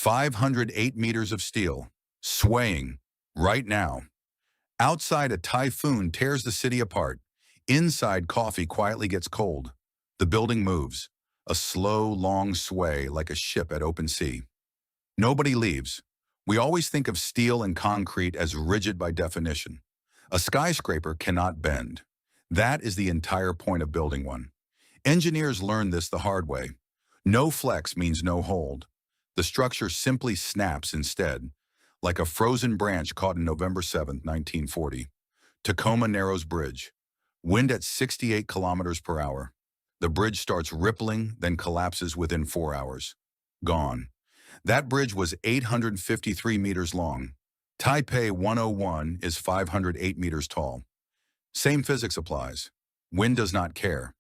508 meters of steel, swaying, right now. Outside, a typhoon tears the city apart. Inside, coffee quietly gets cold. The building moves, a slow, long sway like a ship at open sea. Nobody leaves. We always think of steel and concrete as rigid by definition. A skyscraper cannot bend. That is the entire point of building one. Engineers learned this the hard way. No flex means no hold. The structure simply snaps instead, like a frozen branch caught on November 7, 1940. Tacoma Narrows Bridge. Wind at 68 kilometers per hour. The bridge starts rippling, then collapses within 4 hours. Gone. That bridge was 853 meters long. Taipei 101 is 508 meters tall. Same physics applies. Wind does not care.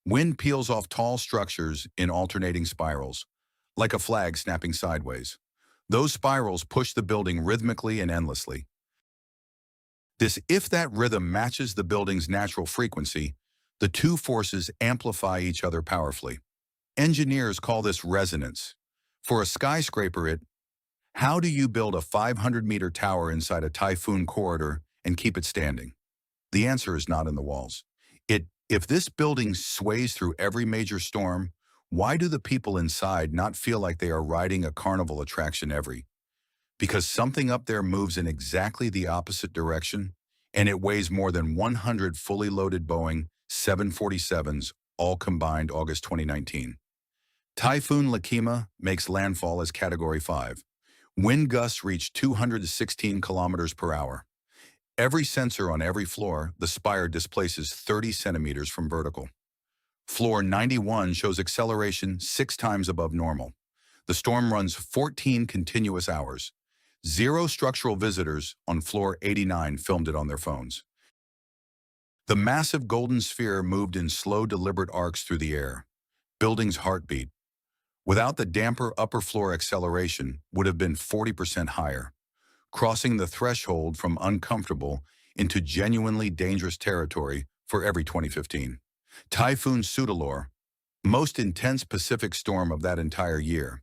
Wind peels off tall structures in alternating spirals, like a flag snapping sideways. Those spirals push the building rhythmically and endlessly. If that rhythm matches the building's natural frequency, the two forces amplify each other powerfully. Engineers call this resonance. For a skyscraper, how do you build a 500-meter tower inside a typhoon corridor and keep it standing? The answer is not in the walls. If this building sways through every major storm, why do the people inside not feel like they are riding a carnival attraction Because something up there moves in exactly the opposite direction, and it weighs more than 100 fully loaded Boeing 747s, all combined August 2019. Typhoon Lakima makes landfall as Category 5. Wind gusts reach 216 kilometers per hour. Every sensor on every floor, the spire displaces 30 centimeters from vertical. Floor 91 shows acceleration 6 times above normal. The storm runs 14 continuous hours. 0 structural visitors on floor 89 filmed it on their phones. The massive golden sphere moved in slow, deliberate arcs through the air. Building's heartbeat, without the damper upper floor acceleration, would have been 40% higher, crossing the threshold from uncomfortable into genuinely dangerous territory for every 2015. Typhoon Soudelor, most intense Pacific storm of that entire year.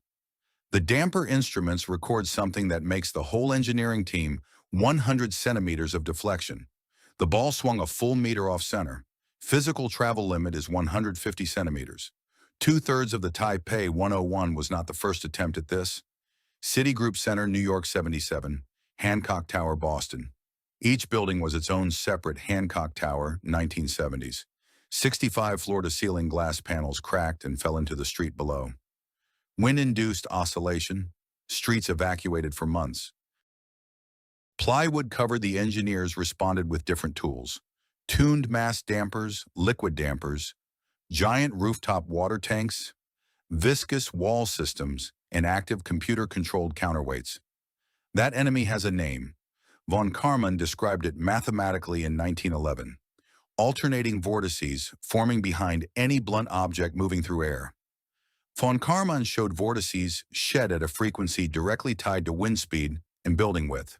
The damper instruments record something that makes the whole engineering team 100 centimeters of deflection. The ball swung a full meter off center. Physical travel limit is 150 centimeters. 2/3 of the Taipei 101 was not the first attempt at this. Citigroup Center, New York 77, Hancock Tower, Boston. Each building was its own separate Hancock Tower, 1970s. 65 floor-to-ceiling glass panels cracked and fell into the street below. Wind-induced oscillation, streets evacuated for months. Plywood covered, the engineers responded with different tools. Tuned mass dampers, liquid dampers, giant rooftop water tanks, viscous wall systems, and active computer-controlled counterweights. That enemy has a name. Von Karman described it mathematically in 1911. Alternating vortices forming behind any blunt object moving through air. Von Karman showed vortices shed at a frequency directly tied to wind speed and building width.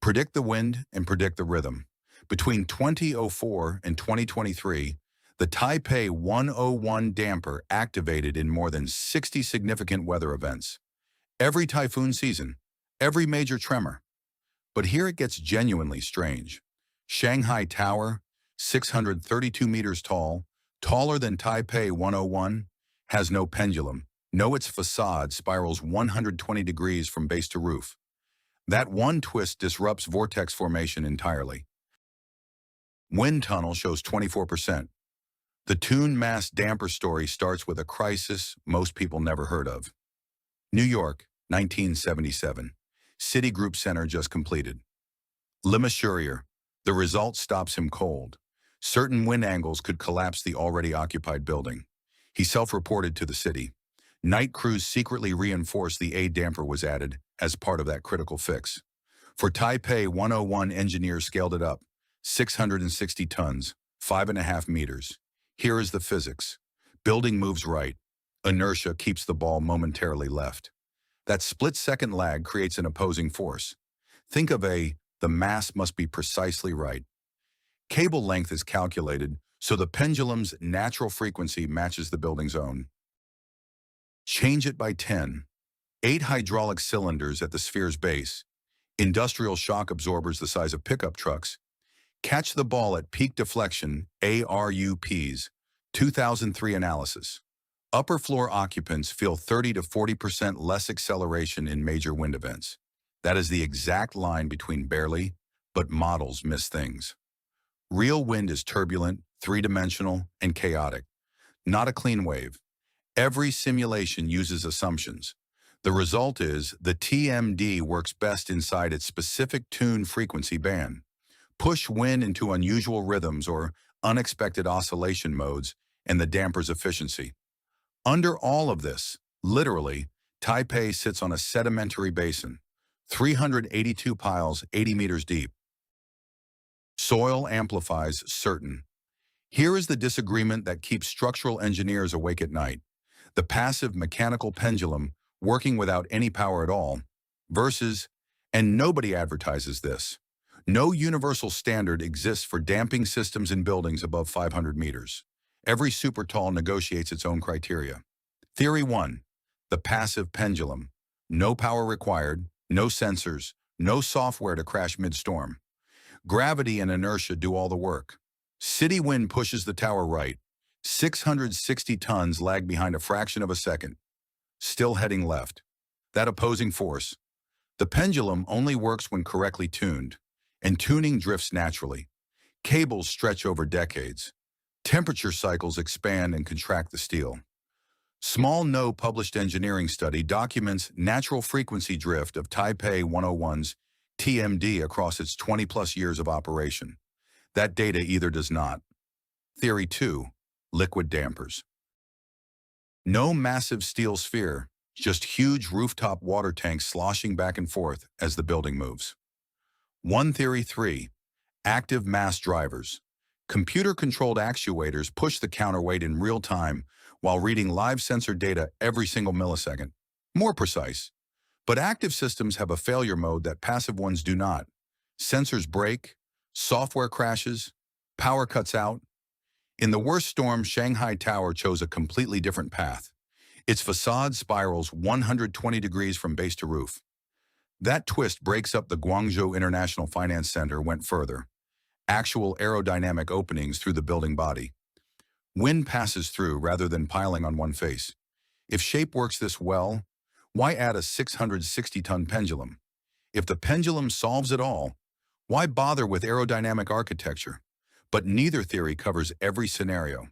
Predict the wind and predict the rhythm. Between 2004 and 2023, the Taipei 101 damper activated in more than 60 significant weather events. Every typhoon season, every major tremor. But here it gets genuinely strange. Shanghai Tower, 632 meters tall, taller than Taipei 101, has no pendulum. No, its facade spirals 120 degrees from base to roof. That one twist disrupts vortex formation entirely. Wind tunnel shows 24%. The tuned mass damper story starts with a crisis most people never heard of. New York, 1977. Citigroup Center just completed. Le Mesurier. The result stops him cold. Certain wind angles could collapse the already occupied building. He self-reported to the city. Night crews secretly reinforced the A damper was added as part of that critical fix. For Taipei 101, engineers scaled it up. 660 tons, 5.5 meters. Here is the physics. Building moves right. Inertia keeps the ball momentarily left. That split-second lag creates an opposing force. Think of the mass must be precisely right. Cable length is calculated, so the pendulum's natural frequency matches the building's own. Change it by 10. 8 hydraulic cylinders at the sphere's base, industrial shock absorbers the size of pickup trucks, catch the ball at peak deflection, ARUPs, 2003 analysis. Upper floor occupants feel 30 to 40% less acceleration in major wind events. That is the exact line between barely, but models miss things. Real wind is turbulent, three-dimensional, and chaotic, not a clean wave. Every simulation uses assumptions. The result is the TMD works best inside its specific tune frequency band. Push wind into unusual rhythms or unexpected oscillation modes, and the damper's efficiency. Under all of this, literally, Taipei sits on a sedimentary basin, 382 piles, 80 meters deep. Soil amplifies certain. Here is the disagreement that keeps structural engineers awake at night. The passive mechanical pendulum, working without any power at all, versus, and nobody advertises this, no universal standard exists for damping systems in buildings above 500 meters. Every super tall negotiates its own criteria. Theory 1. The passive pendulum. No power required, no sensors, no software to crash mid-storm. Gravity and inertia do all the work. City wind pushes the tower right. 660 tons lag behind a fraction of a second. Still heading left. That opposing force. The pendulum only works when correctly tuned, and tuning drifts naturally. Cables stretch over decades. Temperature cycles expand and contract the steel. Small no-published engineering study documents natural frequency drift of Taipei 101's TMD across its 20-plus years of operation. That data either does not. Theory 2. Liquid dampers. No massive steel sphere, just huge rooftop water tanks sloshing back and forth as the building moves. Theory 3. Active mass drivers. Computer-controlled actuators push the counterweight in real time while reading live sensor data every single millisecond. More precise. But active systems have a failure mode that passive ones do not. Sensors break, software crashes, power cuts out. In the worst storm, Shanghai Tower chose a completely different path. Its facade spirals 120 degrees from base to roof. That twist breaks up the Guangzhou International Finance Center went further. Actual aerodynamic openings through the building body. Wind passes through rather than piling on one face. If shape works this well, why add a 660-ton pendulum? If the pendulum solves it all, why bother with aerodynamic architecture? But neither theory covers every scenario.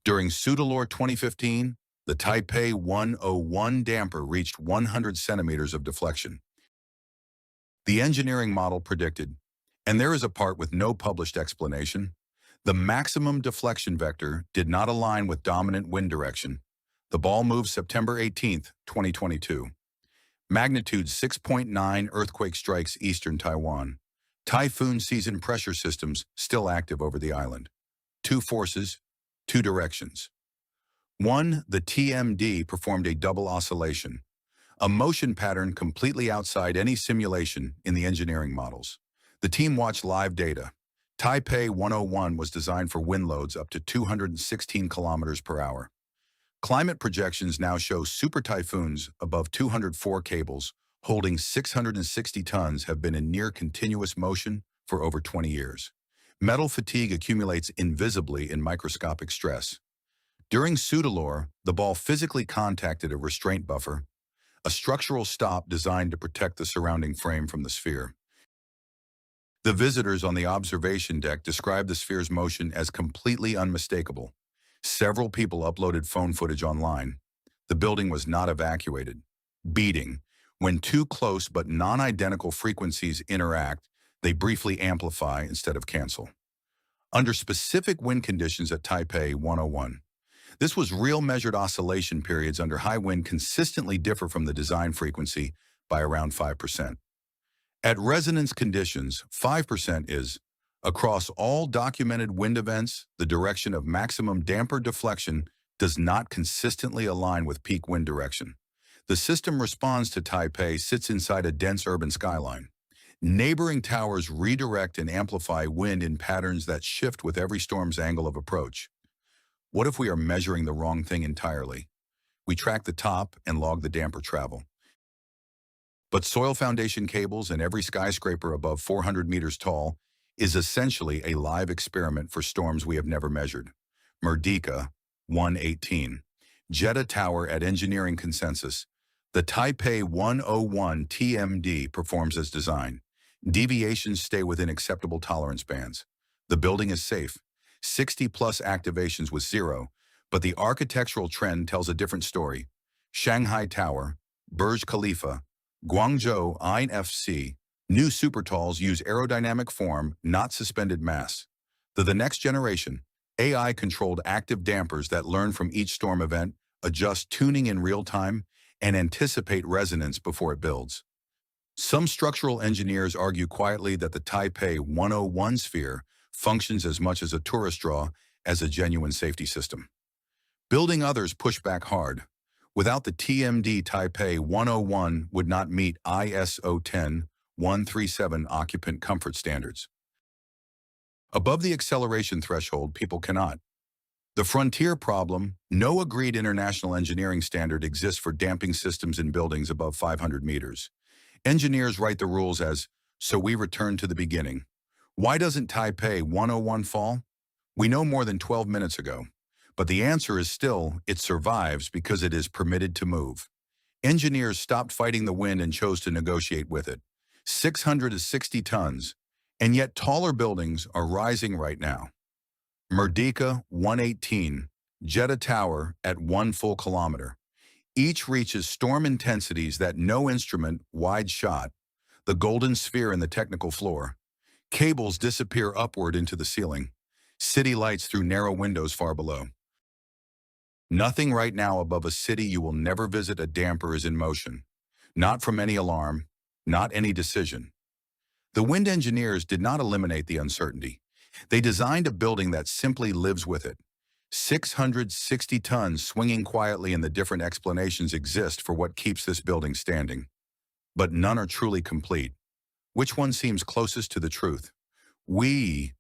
During Pseudolore 2015, the Taipei 101 damper reached 100 centimeters of deflection. The engineering model predicted, and there is a part with no published explanation, the maximum deflection vector did not align with dominant wind direction. The ball moved September 18, 2022. Magnitude 6.9 earthquake strikes eastern Taiwan. Typhoon season pressure systems still active over the island. Two forces, two directions. 1. The TMD performed a double oscillation, a motion pattern completely outside any simulation in the engineering models. The team watched live data. Taipei 101 was designed for wind loads up to 216 kilometers per hour. Climate projections now show super typhoons above 204 cables holding 660 tons have been in near continuous motion for over 20 years. Metal fatigue accumulates invisibly in microscopic stress. During Pseudolore, the ball physically contacted a restraint buffer, a structural stop designed to protect the surrounding frame from the sphere. The visitors on the observation deck described the sphere's motion as completely unmistakable. Several people uploaded phone footage online. The building was not evacuated. Beating. When two close but non-identical frequencies interact, they briefly amplify instead of cancel. Under specific wind conditions at Taipei 101, this was real measured oscillation periods under high wind consistently differ from the design frequency by around 5%. At resonance conditions, 5% is, across all documented wind events, the direction of maximum damper deflection does not consistently align with peak wind direction. The system responds to Taipei sits inside a dense urban skyline. Neighboring towers redirect and amplify wind in patterns that shift with every storm's angle of approach. What if we are measuring the wrong thing entirely? We track the top and log the damper travel. But soil foundation cables in every skyscraper above 400 meters tall is essentially a live experiment for storms we have never measured. Merdeka, 118. Jeddah Tower at engineering consensus. The Taipei 101 TMD performs as designed. Deviations stay within acceptable tolerance bands. The building is safe. 60-plus activations with zero, but the architectural trend tells a different story. Shanghai Tower, Burj Khalifa, Guangzhou INFC, new supertalls use aerodynamic form, not suspended mass. The next generation, AI-controlled active dampers that learn from each storm event, adjust tuning in real time, and anticipate resonance before it builds. Some structural engineers argue quietly that the Taipei 101 sphere functions as much as a tourist draw as a genuine safety system. Building others push back hard. Without the TMD, Taipei 101 would not meet ISO 10137 occupant comfort standards. Above the acceleration threshold, people cannot. The frontier problem, no agreed international engineering standard exists for damping systems in buildings above 500 meters. Engineers write the rules as, so we return to the beginning. Why doesn't Taipei 101 fall? We know more than 12 minutes ago. But the answer is still, it survives because it is permitted to move. Engineers stopped fighting the wind and chose to negotiate with it. 660 tons, and yet taller buildings are rising right now. Merdeka 118, Jeddah Tower at 1 full kilometer. Each reaches storm intensities that no instrument wide shot. The golden sphere in the technical floor. Cables disappear upward into the ceiling. City lights through narrow windows far below. Nothing right now above a city you will never visit a damper is in motion. Not from any alarm, not any decision. The wind engineers did not eliminate the uncertainty. They designed a building that simply lives with it. 660 tons swinging quietly, and the different explanations exist for what keeps this building standing. But none are truly complete. Which one seems closest to the truth? We